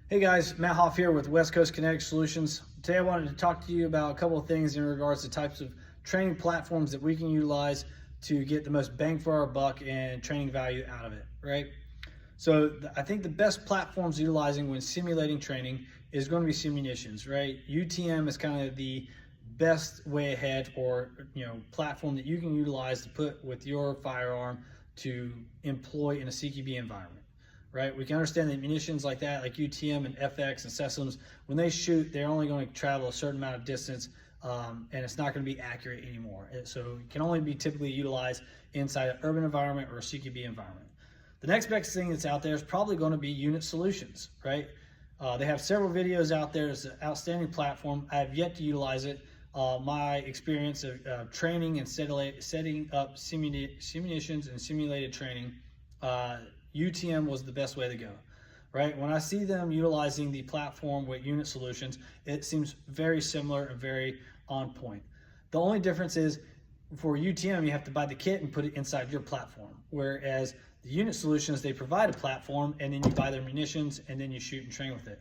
Hey guys, Matt Hoff here with Coast Kinetic Solutions. Today I wanted to talk to you about a couple of things in regards to types of training platforms that we can utilize to get the most bang for our buck and training value out of it, right? So I think the best platforms utilizing when simulating training is going to be Simunitions, right? UTM is kind of the best way ahead, or platform that you can utilize to put with your firearm to employ in a CQB environment. Right? We can understand that munitions like that, like UTM and FX and SESMs, when they shoot, they're only going to travel a certain amount of distance, and it's not going to be accurate anymore. So it can only be typically utilized inside an urban environment or a CQB environment. The next best thing that's out there is probably going to be Unit Solutions, right? They have several videos out there. It's an outstanding platform. I have yet to utilize it. My experience of training and setting up simulations and simulated training, UTM was the best way to go, right? When I see them utilizing the platform with Unit Solutions, it seems very similar and very on point. The only difference is for UTM, you have to buy the kit and put it inside your platform, whereas the Unit Solutions, they provide a platform and then you buy their munitions and then you shoot and train with it.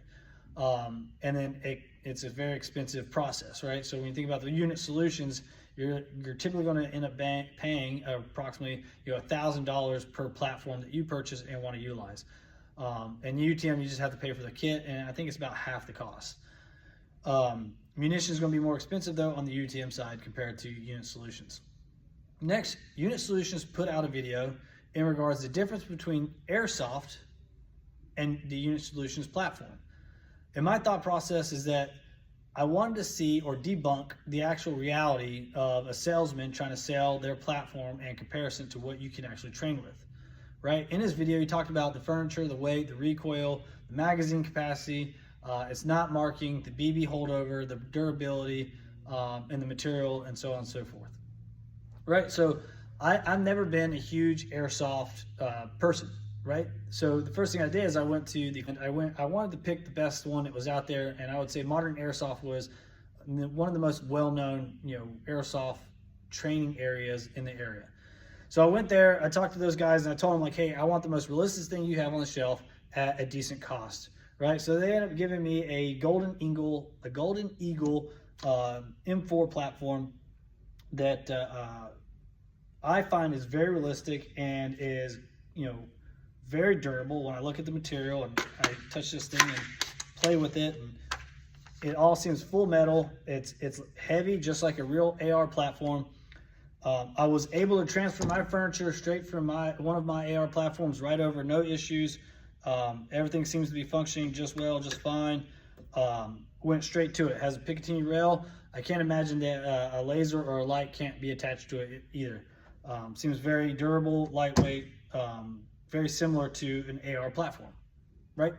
And then it's a very expensive process, right? So when you think about the Unit Solutions, you're typically going to end up paying approximately $1,000 per platform that you purchase and want to utilize. And UTM, you just have to pay for the kit, and I think it's about half the cost. Munitions is going to be more expensive though on the UTM side compared to Unit Solutions. Next, Unit Solutions put out a video in regards to the difference between Airsoft and the Unit Solutions platform. And my thought process is that I wanted to see or debunk the actual reality of a salesman trying to sell their platform in comparison to what you can actually train with, right? In his video, he talked about the furniture, the weight, the recoil, the magazine capacity, it's not marking, the BB holdover, the durability, and the material, and so on and so forth, right? So I've never been a huge Airsoft person, right? So the first thing I did is I wanted to pick the best one that was out there, and I would say Modern Airsoft was one of the most well-known, Airsoft training areas in the area. So I went there, I talked to those guys, and I told them, like, hey, I want the most realistic thing you have on the shelf at a decent cost, right? So they ended up giving me a Golden Eagle M4 platform that I find is very realistic and is, very durable. When I look at the material and I touch this thing and play with it, and it all seems full metal. It's heavy, just like a real AR platform. I was able to transfer my furniture straight from one of my AR platforms right over, no issues. Everything seems to be functioning just fine. Went straight to it. Has a Picatinny rail. I can't imagine that a laser or a light can't be attached to it either. Seems very durable, lightweight, very similar to an AR platform, right?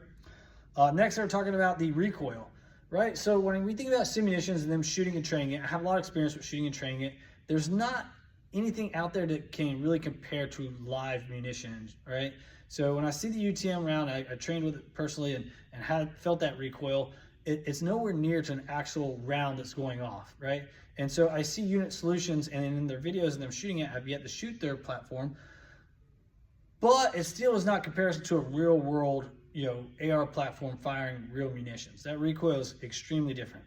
Next, they're talking about the recoil, right? So when we think about Simunitions and them shooting and training it, I have a lot of experience with shooting and training it. There's not anything out there that can really compare to live munitions, right? So when I see the UTM round, I trained with it personally and felt that recoil. It's nowhere near to an actual round that's going off, right? And so I see Unit Solutions, and in their videos and them shooting it, I've yet to shoot their platform, but it still is not comparison to a real world, AR platform firing real munitions. That recoil is extremely different.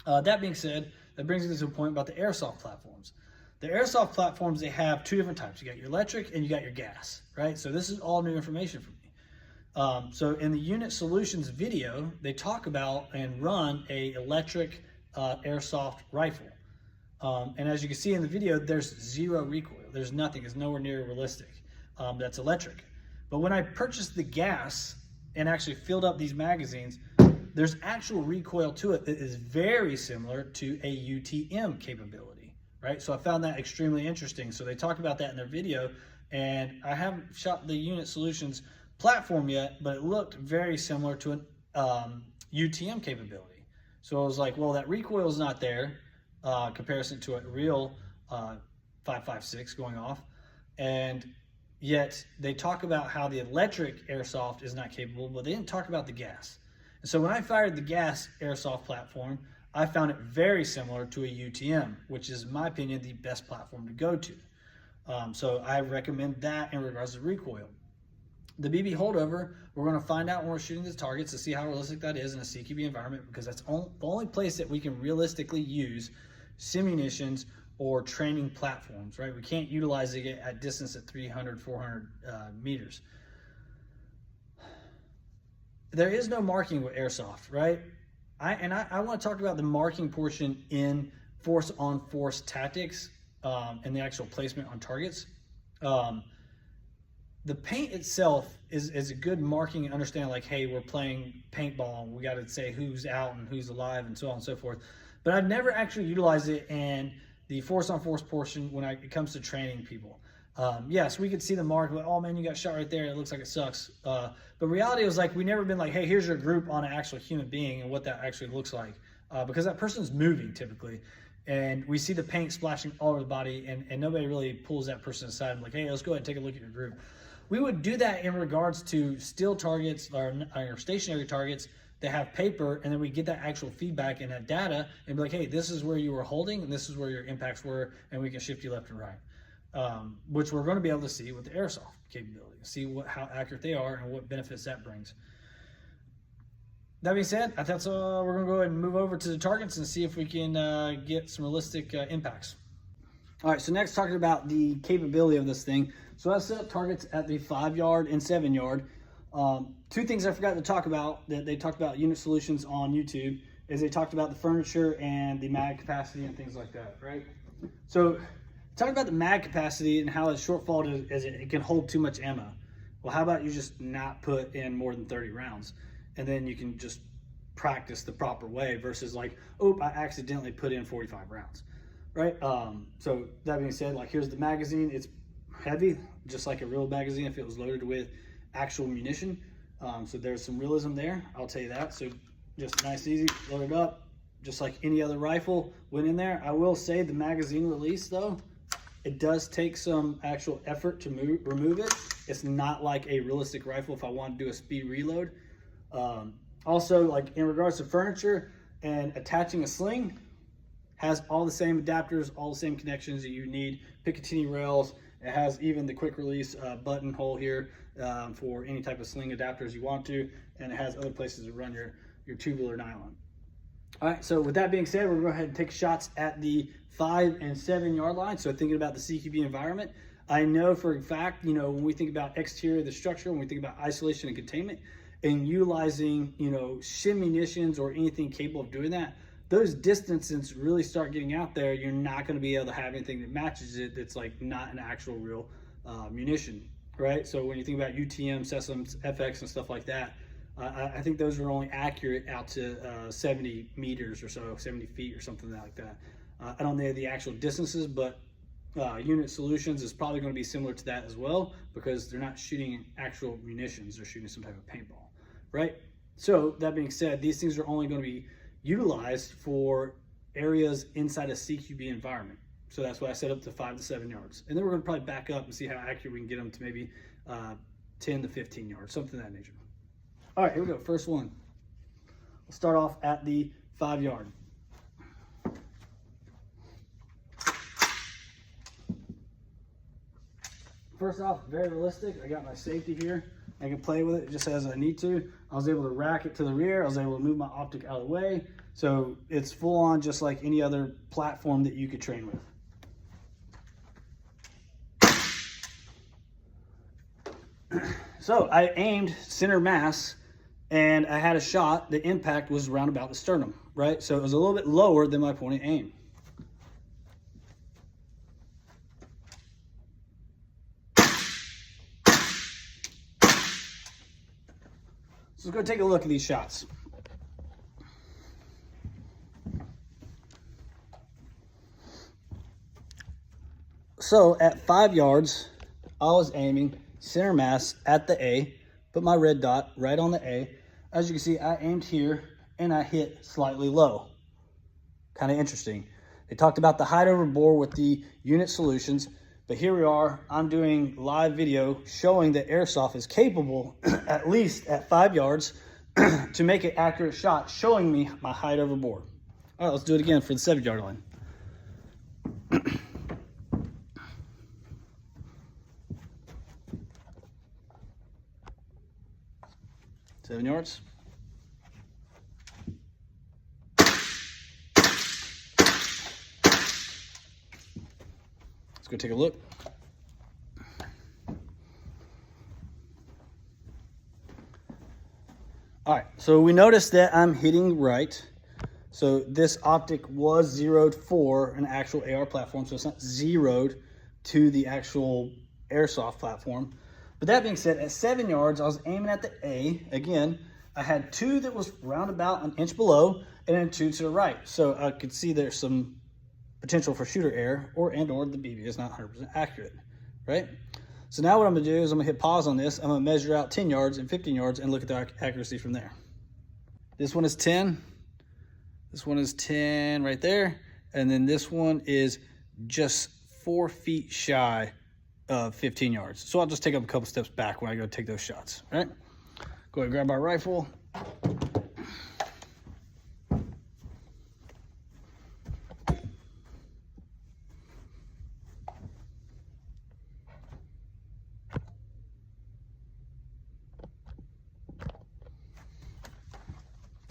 That being said, that brings me to a point about the Airsoft platforms. The Airsoft platforms, they have two different types. You got your electric and you got your gas, right? So this is all new information for me. So in the Unit Solutions video, they talk about and run a electric Airsoft rifle. And as you can see in the video, there's zero recoil. There's nothing. It's nowhere near realistic. That's electric. But when I purchased the gas and actually filled up these magazines, there's actual recoil to it that is very similar to a UTM capability, right? So I found that extremely interesting. So they talk about that in their video, and I haven't shot the Unit Solutions platform yet, but it looked very similar to an UTM capability. So I was like, well, that recoil is not there, comparison to a real 5.56 going off, and yet they talk about how the electric Airsoft is not capable, but they didn't talk about the gas. And so when I fired the gas Airsoft platform, I found it very similar to a UTM, which is, in my opinion, the best platform to go to. So I recommend that in regards to recoil. The BB holdover, we're going to find out when we're shooting the targets to see how realistic that is in a CQB environment, because that's the only place that we can realistically use simunitions or training platforms, right? We can't utilize it at distance at 300, 400 meters. There is no marking with airsoft, right? I want to talk about the marking portion in force on force tactics and the actual placement on targets. The paint itself is a good marking and understand, like, hey, we're playing paintball and we got to say who's out and who's alive and so on and so forth. But I've never actually utilized it in the force on force portion when it comes to training people. Yes, we could see the mark, like, oh man, you got shot right there, it looks like it sucks. But reality was, like, we never been like, hey, here's your group on an actual human being and what that actually looks like. Because that person's moving typically. And we see the paint splashing all over the body, and nobody really pulls that person aside and like, hey, let's go ahead and take a look at your group. We would do that in regards to still targets or stationary targets that have paper, and then we get that actual feedback and that data and be like, hey, this is where you were holding and this is where your impacts were, and we can shift you left and right. Which we're going to be able to see with the airsoft capability, see how accurate they are and what benefits that brings. That being said, I thought we're going to go ahead and move over to the targets and see if we can get some realistic impacts. All right, so next, talking about the capability of this thing. So I set up targets at the 5 yard and 7 yard. Two things I forgot to talk about that they talked about Unit Solutions on YouTube is they talked about the furniture and the mag capacity and things like that, right? So talking about the mag capacity and how its shortfall is it can hold too much ammo. Well, how about you just not put in more than 30 rounds? And then you can just practice the proper way versus like, oh, I accidentally put in 45 rounds, right? So that being said, like, here's the magazine. It's heavy, just like a real magazine if it was loaded with actual munition. So there's some realism there, I'll tell you that. So just nice, easy, load it up, just like any other rifle went in there. I will say the magazine release, though, it does take some actual effort to remove it. It's not like a realistic rifle if I want to do a speed reload. Also, like in regards to furniture and attaching a sling, has all the same adapters, all the same connections that you need, Picatinny rails. It has even the quick release buttonhole here for any type of sling adapters you want to, and it has other places to run your tubular nylon. All right, so with that being said, we're gonna go ahead and take shots at the 5 and 7 yard line. So thinking about the CQB environment, I know for a fact, you know, when we think about exterior of the structure, when we think about isolation and containment, and utilizing, you know, shim munitions or anything capable of doing that, those distances really start getting out there. You're not going to be able to have anything that matches it that's like not an actual real munition, right? So when you think about UTM, Sesams, FX, and stuff like that, I think those are only accurate out to 70 meters or so, 70 feet or something like that. I don't know the actual distances, but Unit Solutions is probably going to be similar to that as well, because they're not shooting actual munitions, they're shooting some type of paintball, right? So that being said, these things are only going to be utilized for areas inside a CQB environment. So that's why I set up to 5 to 7 yards. And then we're going to probably back up and see how accurate we can get them to maybe 10 to 15 yards, something of that nature. All right, here we go. First one. We'll start off at the 5 yard. First off, very realistic. I got my safety here. I can play with it just as I need to. I was able to rack it to the rear. I was able to move my optic out of the way. So it's full on just like any other platform that you could train with. So I aimed center mass and I had a shot. The impact was around about the sternum, right? So it was a little bit lower than my point of aim. So let's go take a look at these shots. So at 5 yards, I was aiming center mass at the A, put my red dot right on the A. As you can see, I aimed here and I hit slightly low. Kind of interesting. They talked about the height over bore with the Unit Solutions, but here we are. I'm doing live video showing that Airsoft is capable, at least at 5 yards, to make an accurate shot, showing me my height over bore. All right, let's do it again for the 7 yard line. 7 yards. Let's go take a look. All right, so we noticed that I'm hitting right. So this optic was zeroed for an actual AR platform, so it's not zeroed to the actual Airsoft platform. But that being said, at 7 yards, I was aiming at the A. Again, I had 2 that was round about an inch below, and then 2 to the right. So I could see there's some potential for shooter error, or the BB is not 100% accurate, right? So now what I'm gonna do is I'm gonna hit pause on this. I'm gonna measure out 10 yards and 15 yards and look at the accuracy from there. This one is 10. This one is 10 right there. And then this one is just 4 feet shy of 15 yards. So I'll just take up a couple steps back when I go take those shots, all right? Go ahead and grab our rifle.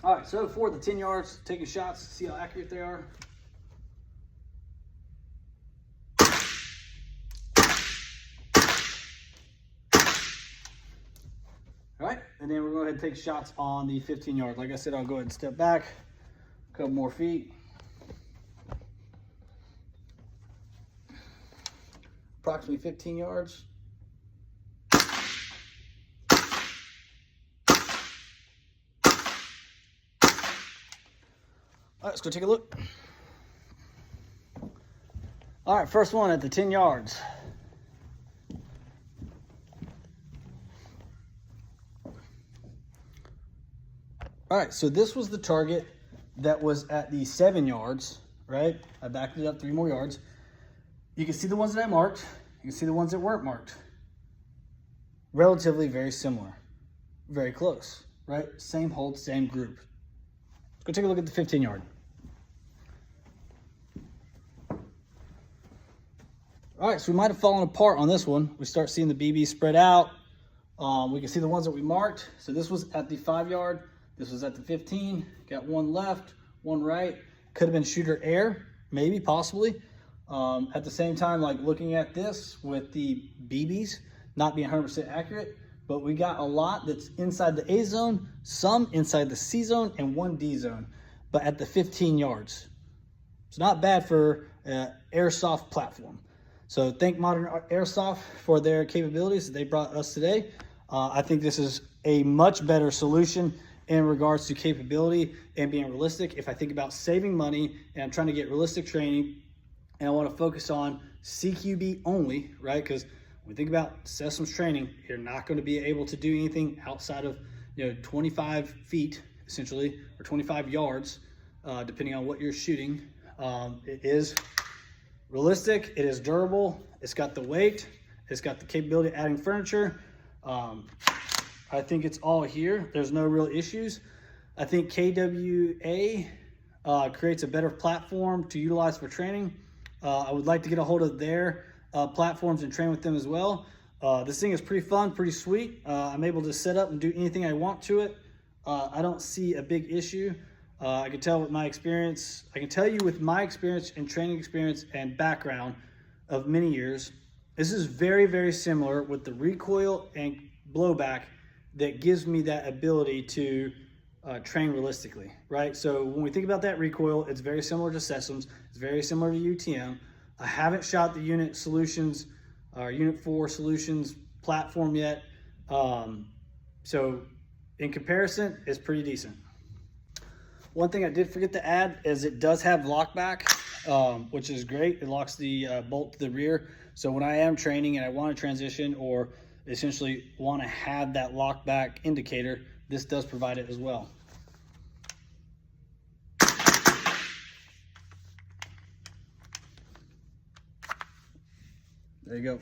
All right, so for the 10 yards, taking shots, see how accurate they are. All right, and then we're going to go ahead and take shots on the 15 yards. Like I said, I'll go ahead and step back a couple more feet. Approximately 15 yards. All right, let's go take a look. All right, first one at the 10 yards. All right, so this was the target that was at the 7 yards, right? I backed it up 3 more yards. You can see the ones that I marked. You can see the ones that weren't marked. Relatively very similar, very close, right? Same hold, same group. Let's go take a look at the 15 yard. All right, so we might have fallen apart on this one. We start seeing the BB spread out. We can see the ones that we marked. So this was at the 5 yard. This was at the 15. Got one left, one right. Could have been shooter error, maybe, possibly. At the same time, like looking at this with the BBs not being 100% accurate, but we got a lot that's inside the A zone, some inside the C zone, and 1 D zone, but at the 15 yards. It's not bad for an Airsoft platform. So thank Modern Airsoft for their capabilities that they brought us today. I think this is a much better solution in regards to capability and being realistic. If I think about saving money and I'm trying to get realistic training and I want to focus on CQB only, right? Because when we think about systems training, you're not going to be able to do anything outside of 25 feet, essentially, or 25 yards, depending on what you're shooting. It is realistic, it is durable, it's got the weight, it's got the capability of adding furniture. I think it's all here. There's no real issues. I think KWA creates a better platform to utilize for training. I would like to get a hold of their platforms and train with them as well. This thing is pretty fun, pretty sweet. I'm able to set up and do anything I want to it. I don't see a big issue. I can tell with my experience, I can tell you with my experience and training experience and background of many years, this is very, very similar with the recoil and blowback that gives me that ability to train realistically, right? So when we think about that recoil, it's very similar to Systems. It's very similar to UTM. I haven't shot the Unit Solutions or Unit 4 Solutions platform yet. So in comparison, it's pretty decent. One thing I did forget to add is it does have lockback, which is great. It locks the bolt to the rear. So when I am training and I want to transition or essentially want to have that lockback indicator, this does provide it as well. There you go.